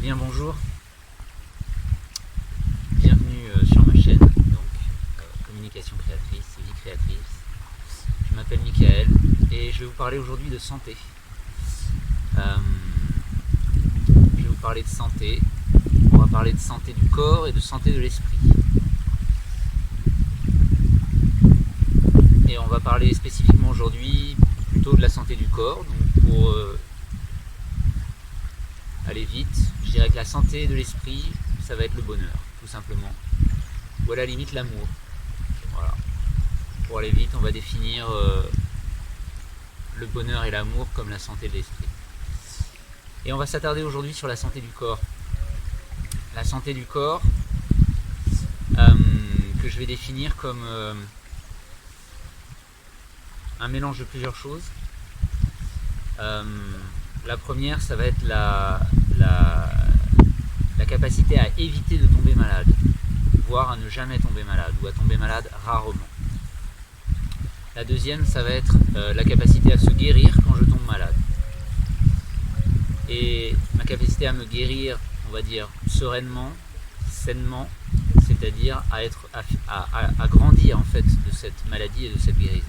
bien bonjour, bienvenue sur ma chaîne, communication créatrice, vie créatrice. Je m'appelle Michael et je vais vous parler aujourd'hui de santé. Je vais vous parler de santé, on va parler de santé du corps et de santé de l'esprit. Et on va parler spécifiquement aujourd'hui plutôt de la santé du corps, donc pour aller vite, je dirais que la santé de l'esprit, ça va être le bonheur, tout simplement. Ou à la limite l'amour. Voilà. Pour aller vite, on va définir le bonheur et l'amour comme la santé de l'esprit. Et on va s'attarder aujourd'hui sur la santé du corps. La santé du corps, que je vais définir comme un mélange de plusieurs choses. La première, ça va être la capacité à éviter de tomber malade, voire à ne jamais tomber malade, ou à tomber malade rarement. La deuxième, ça va être la capacité à se guérir quand je tombe malade. Et ma capacité à me guérir, on va dire, sereinement, sainement, c'est-à-dire à grandir en fait de cette maladie et de cette guérison,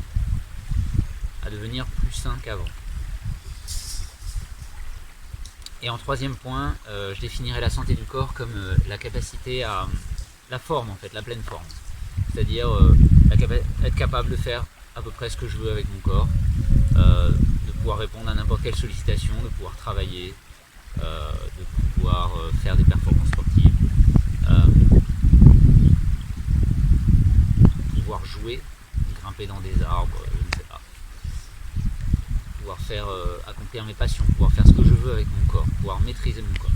à devenir plus sain qu'avant. Et en troisième point, je définirai la santé du corps comme la capacité à la forme, en fait, la pleine forme. C'est-à-dire être capable de faire à peu près ce que je veux avec mon corps, de pouvoir répondre à n'importe quelle sollicitation, de pouvoir travailler, de pouvoir faire des performances sportives, pouvoir jouer, grimper dans des arbres, je ne sais pas. Pouvoir accomplir mes passions, pouvoir faire ce que je veux avec mon corps, pouvoir maîtriser mon corps.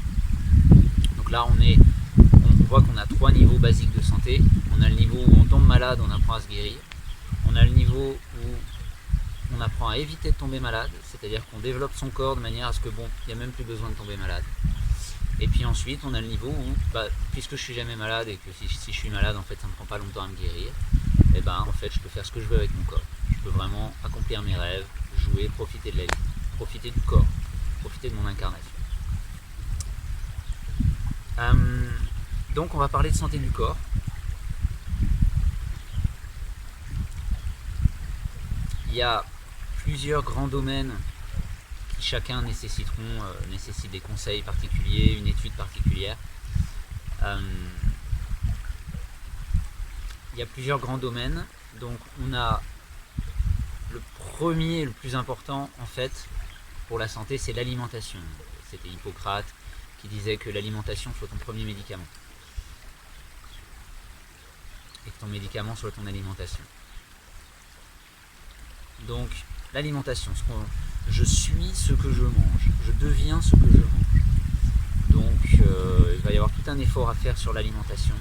Donc là on voit qu'on a trois niveaux basiques de santé. On a le niveau où on tombe malade, on apprend à se guérir. On a le niveau où on apprend à éviter de tomber malade, c'est-à-dire qu'on développe son corps de manière à ce que il n'y a même plus besoin de tomber malade. Et puis ensuite on a le niveau où, puisque je suis jamais malade et que si je suis malade en fait ça ne me prend pas longtemps à me guérir, et en fait je peux faire ce que je veux avec mon corps. Je peux vraiment accomplir mes rêves, jouer, profiter de la vie, profiter du corps, profiter de mon incarnation. Donc on va parler de santé du corps. Il y a plusieurs grands domaines qui chacun nécessitent des conseils particuliers, une étude particulière. Il y a plusieurs grands domaines, donc on a le premier, le plus important en fait pour la santé, c'est l'alimentation. C'était Hippocrate qui disait que l'alimentation soit ton premier médicament et que ton médicament soit ton alimentation. Donc l'alimentation, je suis ce que je mange, je deviens ce que je mange. Donc il va y avoir tout un effort à faire sur l'alimentation.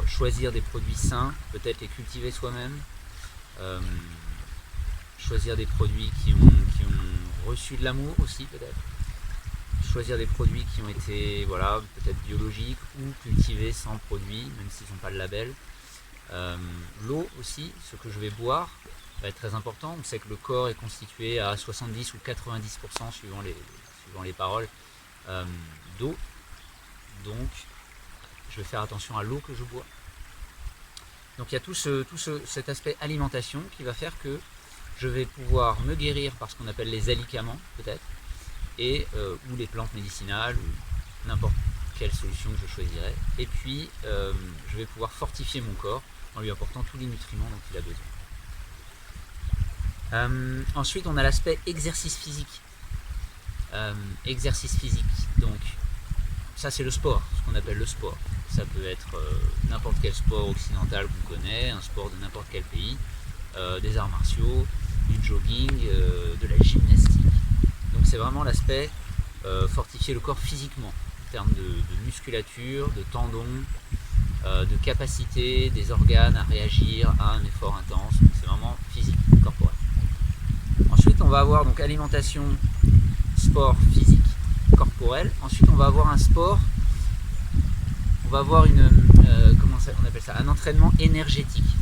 Choisir des produits sains, peut-être les cultiver soi-même, choisir des produits qui ont reçu de l'amour aussi peut-être, choisir des produits qui ont été peut-être biologiques ou cultivés sans produits, même s'ils n'ont pas le label. L'eau aussi, ce que je vais boire, va être très important. On sait que le corps est constitué à 70 ou 90% suivant les paroles d'eau, donc je vais faire attention à l'eau que je bois. Donc il y a cet aspect alimentation qui va faire que je vais pouvoir me guérir par ce qu'on appelle les alicaments peut-être, ou les plantes médicinales, ou n'importe quelle solution que je choisirai. Et puis je vais pouvoir fortifier mon corps en lui apportant tous les nutriments dont il a besoin. Ensuite on a l'aspect exercice physique. Donc ça c'est le sport, ce qu'on appelle le sport. Ça peut être n'importe quel sport occidental qu'on connaît, un sport de n'importe quel pays, des arts martiaux, du jogging, de la gymnastique. Donc c'est vraiment l'aspect fortifier le corps physiquement, en termes de musculature, de tendons, de capacité des organes à réagir à un effort intense. C'est vraiment physique, corporel. Ensuite on va avoir donc alimentation, sport physique, corporel. Ensuite on va avoir un sport, on va avoir on appelle ça, un entraînement énergétique.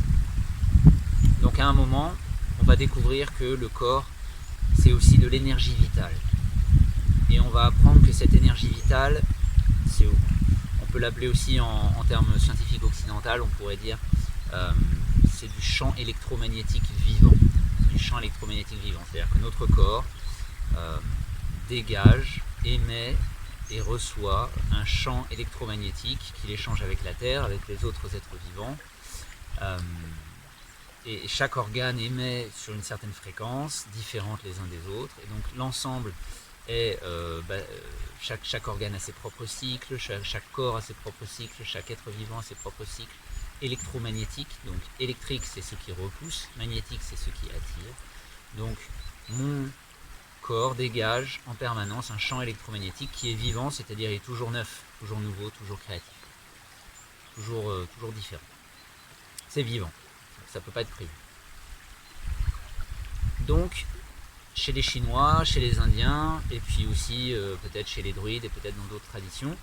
Donc à un moment, on va découvrir que le corps, c'est aussi de l'énergie vitale. et on va apprendre que cette énergie vitale, on peut l'appeler aussi en termes scientifiques occidentaux, on pourrait dire c'est du champ électromagnétique vivant. Du champ électromagnétique vivant, c'est-à-dire que notre corps dégage, émet et reçoit un champ électromagnétique qu'il échange avec la Terre, avec les autres êtres vivants. Et chaque organe émet sur une certaine fréquence, différente les uns des autres. Et donc l'ensemble est, chaque organe a ses propres cycles, chaque corps a ses propres cycles, chaque être vivant a ses propres cycles électromagnétiques. Donc électrique, c'est ce qui repousse, magnétique, c'est ce qui attire. Donc mon corps dégage en permanence un champ électromagnétique qui est vivant, c'est-à-dire il est toujours neuf, toujours nouveau, toujours créatif, toujours différent. C'est vivant, ça ne peut pas être prévu. Donc, chez les Chinois, chez les Indiens, et puis aussi peut-être chez les druides et peut-être dans d'autres traditions,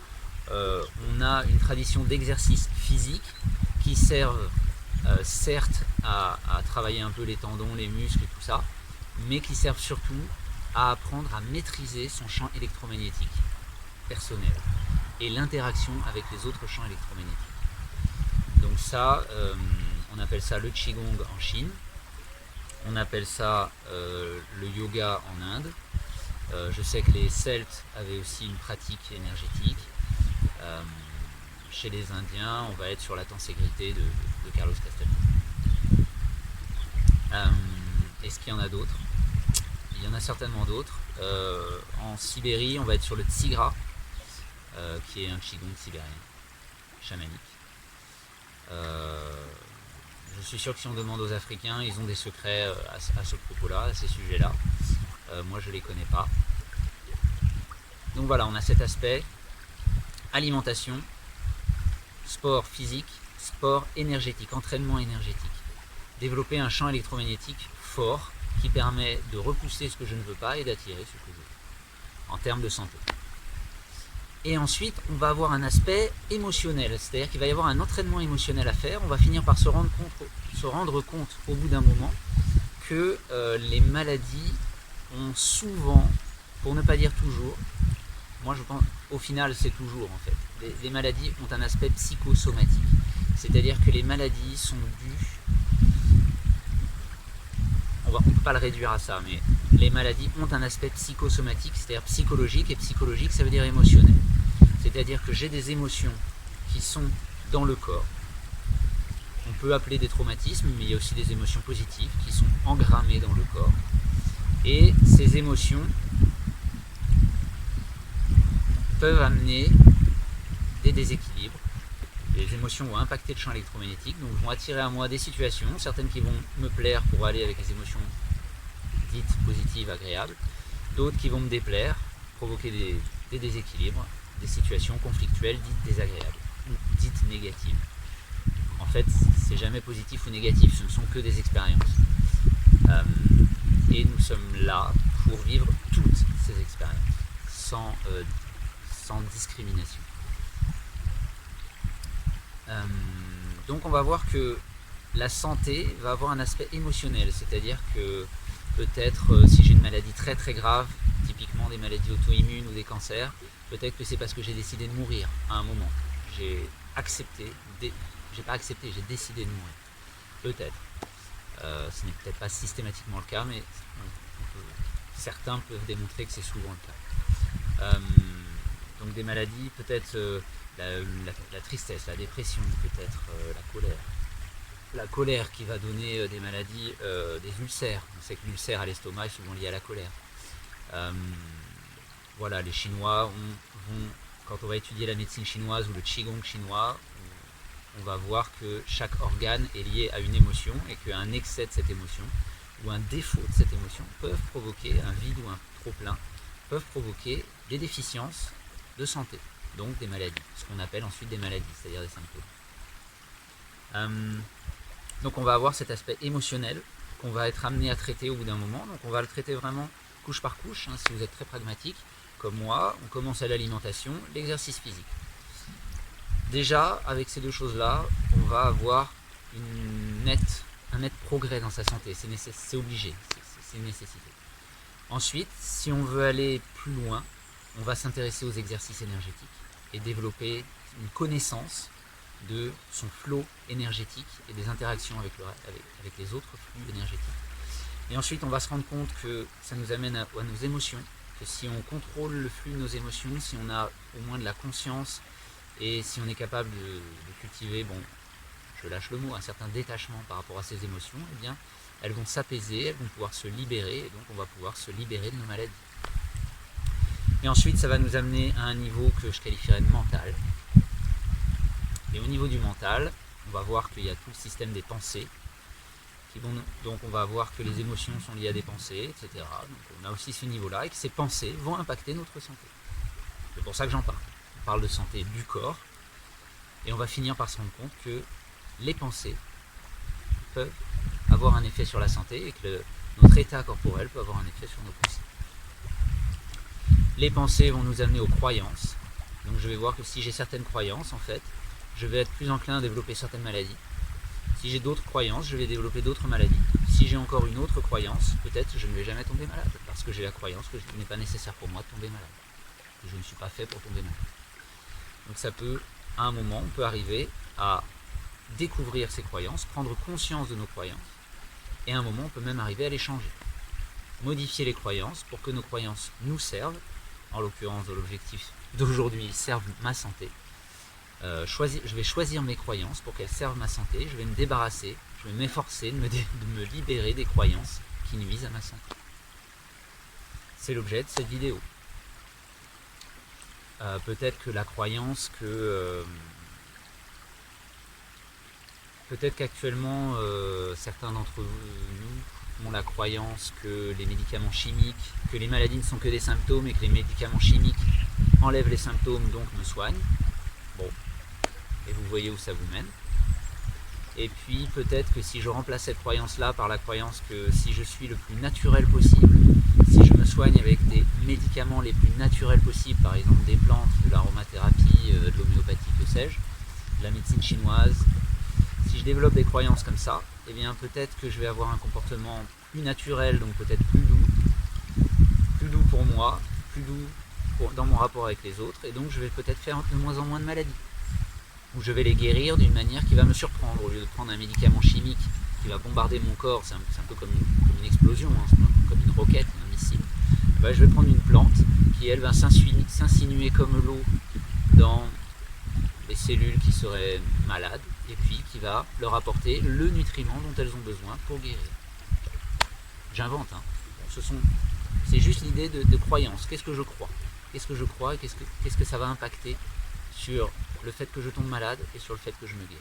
on a une tradition d'exercice physique qui servent certes à travailler un peu les tendons, les muscles et tout ça, mais qui servent surtout à apprendre à maîtriser son champ électromagnétique personnel et l'interaction avec les autres champs électromagnétiques. Donc ça, on appelle ça le Qigong en Chine, on appelle ça le yoga en Inde. Je sais que les Celtes avaient aussi une pratique énergétique. Chez les Indiens, on va être sur la tenségrité de Carlos Castaneda. Est-ce qu'il y en a d'autres? Il y en a certainement d'autres. En Sibérie, on va être sur le Tsigra, qui est un Qigong sibérien, chamanique. Je suis sûr que si on demande aux Africains, ils ont des secrets à ce propos-là, à ces sujets-là. Moi, je ne les connais pas. Donc voilà, on a cet aspect alimentation, sport physique, sport énergétique, entraînement énergétique. Développer un champ électromagnétique fort qui permet de repousser ce que je ne veux pas et d'attirer ce que je veux, en termes de santé. Et ensuite, on va avoir un aspect émotionnel, c'est-à-dire qu'il va y avoir un entraînement émotionnel à faire. On va finir par se rendre compte au bout d'un moment que les maladies ont souvent, pour ne pas dire toujours, moi je pense au final c'est toujours en fait, les maladies ont un aspect psychosomatique, c'est-à-dire que les maladies sont dues, on ne peut pas le réduire à ça, mais les maladies ont un aspect psychosomatique, c'est-à-dire psychologique, et psychologique ça veut dire émotionnel. C'est-à-dire que j'ai des émotions qui sont dans le corps. On peut appeler des traumatismes, mais il y a aussi des émotions positives qui sont engrammées dans le corps. Et ces émotions peuvent amener des déséquilibres. Les émotions vont impacter le champ électromagnétique, donc vont attirer à moi des situations, certaines qui vont me plaire pour aller avec les émotions dites positives, agréables, d'autres qui vont me déplaire, provoquer des déséquilibres, des situations conflictuelles dites désagréables, ou dites négatives. En fait, c'est jamais positif ou négatif, ce ne sont que des expériences. Et nous sommes là pour vivre toutes ces expériences, sans discrimination. Donc on va voir que la santé va avoir un aspect émotionnel, c'est-à-dire que peut-être si j'ai une maladie très très grave, typiquement des maladies auto-immunes ou des cancers, peut-être que c'est parce que j'ai décidé de mourir à un moment. J'ai décidé de mourir. Peut-être. Ce n'est peut-être pas systématiquement le cas, mais certains peuvent démontrer que c'est souvent le cas. Donc des maladies, peut-être la tristesse, la dépression, peut-être la colère. La colère qui va donner des maladies, des ulcères. On sait que l'ulcère à l'estomac est souvent lié à la colère. Voilà, les Chinois quand on va étudier la médecine chinoise ou le Qigong chinois, on va voir que chaque organe est lié à une émotion et qu'un excès de cette émotion ou un défaut de cette émotion peuvent provoquer un vide ou un trop-plein, peuvent provoquer des déficiences de santé, donc des maladies, ce qu'on appelle ensuite des maladies, c'est-à-dire des symptômes. Donc on va avoir cet aspect émotionnel qu'on va être amené à traiter au bout d'un moment, donc on va le traiter vraiment couche par couche, hein, si vous êtes très pragmatique, comme moi, on commence à l'alimentation, l'exercice physique. Déjà, avec ces deux choses-là, on va avoir un net progrès dans sa santé, c'est obligé, c'est une nécessité. Ensuite, si on veut aller plus loin, on va s'intéresser aux exercices énergétiques et développer une connaissance de son flot énergétique et des interactions avec les autres flux énergétiques. Et ensuite, on va se rendre compte que ça nous amène à nos émotions, que si on contrôle le flux de nos émotions, si on a au moins de la conscience et si on est capable de cultiver, bon, je lâche le mot, un certain détachement par rapport à ces émotions, eh bien, elles vont s'apaiser, elles vont pouvoir se libérer, et donc on va pouvoir se libérer de nos maladies. Et ensuite, ça va nous amener à un niveau que je qualifierais de mental. Et au niveau du mental, on va voir qu'il y a tout le système des pensées, donc on va voir que les émotions sont liées à des pensées, etc. Donc on a aussi ce niveau-là, et que ces pensées vont impacter notre santé. C'est pour ça que j'en parle. On parle de santé du corps, et on va finir par se rendre compte que les pensées peuvent avoir un effet sur la santé, et que notre état corporel peut avoir un effet sur nos pensées. Les pensées vont nous amener aux croyances. Donc je vais voir que si j'ai certaines croyances, en fait, je vais être plus enclin à développer certaines maladies. Si j'ai d'autres croyances, je vais développer d'autres maladies. Si j'ai encore une autre croyance, peut-être je ne vais jamais tomber malade, parce que j'ai la croyance que ce n'est pas nécessaire pour moi de tomber malade. Que je ne suis pas fait pour tomber malade. Donc ça peut, à un moment, on peut arriver à découvrir ces croyances, prendre conscience de nos croyances, et à un moment, on peut même arriver à les changer. Modifier les croyances pour que nos croyances nous servent, en l'occurrence de l'objectif d'aujourd'hui, servent ma santé. Je vais choisir mes croyances pour qu'elles servent ma santé, je vais me débarrasser, je vais m'efforcer de me libérer des croyances qui nuisent à ma santé. C'est l'objet de cette vidéo. Peut-être que la croyance que... peut-être qu'actuellement, certains d'entre nous ont la croyance que les médicaments chimiques, que les maladies ne sont que des symptômes et que les médicaments chimiques enlèvent les symptômes, donc me soignent. Bon, et vous voyez où ça vous mène. Et puis peut-être que si je remplace cette croyance-là par la croyance que si je suis le plus naturel possible, si je me soigne avec des médicaments les plus naturels possibles, par exemple des plantes, de l'aromathérapie, de l'homéopathie, que sais-je, de la médecine chinoise, si je développe des croyances comme ça, eh bien peut-être que je vais avoir un comportement plus naturel, donc peut-être plus doux pour moi, plus doux dans mon rapport avec les autres, et donc je vais peut-être faire de moins en moins de maladies. Ou je vais les guérir d'une manière qui va me surprendre. Au lieu de prendre un médicament chimique qui va bombarder mon corps, c'est un peu comme une explosion, hein, comme une roquette, un missile, ben, je vais prendre une plante qui, elle, va s'insinuer comme l'eau dans les cellules qui seraient malades, et puis qui va leur apporter le nutriment dont elles ont besoin pour guérir. J'invente, hein. Bon, c'est juste l'idée de croyance. Qu'est-ce que je crois? Qu'est-ce que je crois et qu'est-ce que ça va impacter sur le fait que je tombe malade et sur le fait que je me guérisse?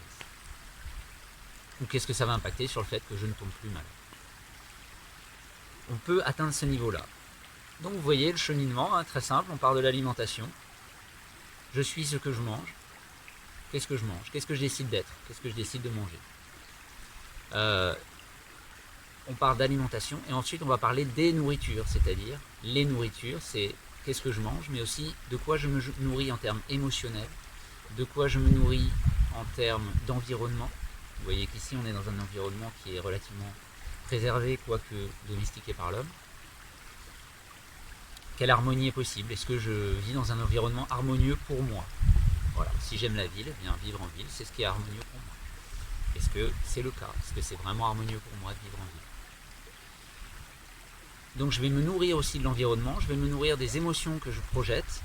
Ou qu'est-ce que ça va impacter sur le fait que je ne tombe plus malade? On peut atteindre ce niveau-là. Donc vous voyez le cheminement, hein, très simple, on part de l'alimentation. Je suis ce que je mange. Qu'est-ce que je mange? Qu'est-ce que je décide d'être? Qu'est-ce que je décide de manger? On part d'alimentation et ensuite on va parler des nourritures, c'est-à-dire les nourritures, c'est qu'est-ce que je mange, mais aussi de quoi je me nourris en termes émotionnels, de quoi je me nourris en termes d'environnement. Vous voyez qu'ici on est dans un environnement qui est relativement préservé, quoique domestiqué par l'homme. Quelle harmonie est possible? Est-ce que je vis dans un environnement harmonieux pour moi? Voilà. Si j'aime la ville, eh bien vivre en ville, c'est ce qui est harmonieux pour moi. Est-ce que c'est le cas? Est-ce que c'est vraiment harmonieux pour moi de vivre en ville? Donc je vais me nourrir aussi de l'environnement, je vais me nourrir des émotions que je projette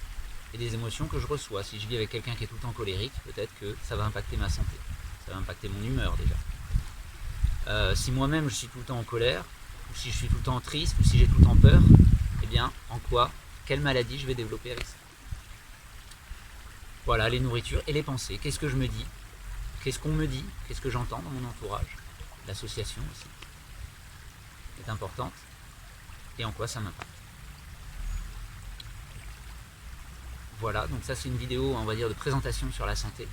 et des émotions que je reçois. Si je vis avec quelqu'un qui est tout le temps colérique, peut-être que ça va impacter ma santé, ça va impacter mon humeur déjà. Si moi-même je suis tout le temps en colère, ou si je suis tout le temps triste, ou si j'ai tout le temps peur, eh bien quelle maladie je vais développer avec ça? Voilà, les nourritures et les pensées. Qu'est-ce que je me dis? Qu'est-ce qu'on me dit? Qu'est-ce que j'entends dans mon entourage? L'association aussi est importante. Et en quoi ça m'impacte. Voilà, donc ça c'est une vidéo, on va dire, de présentation sur la santé.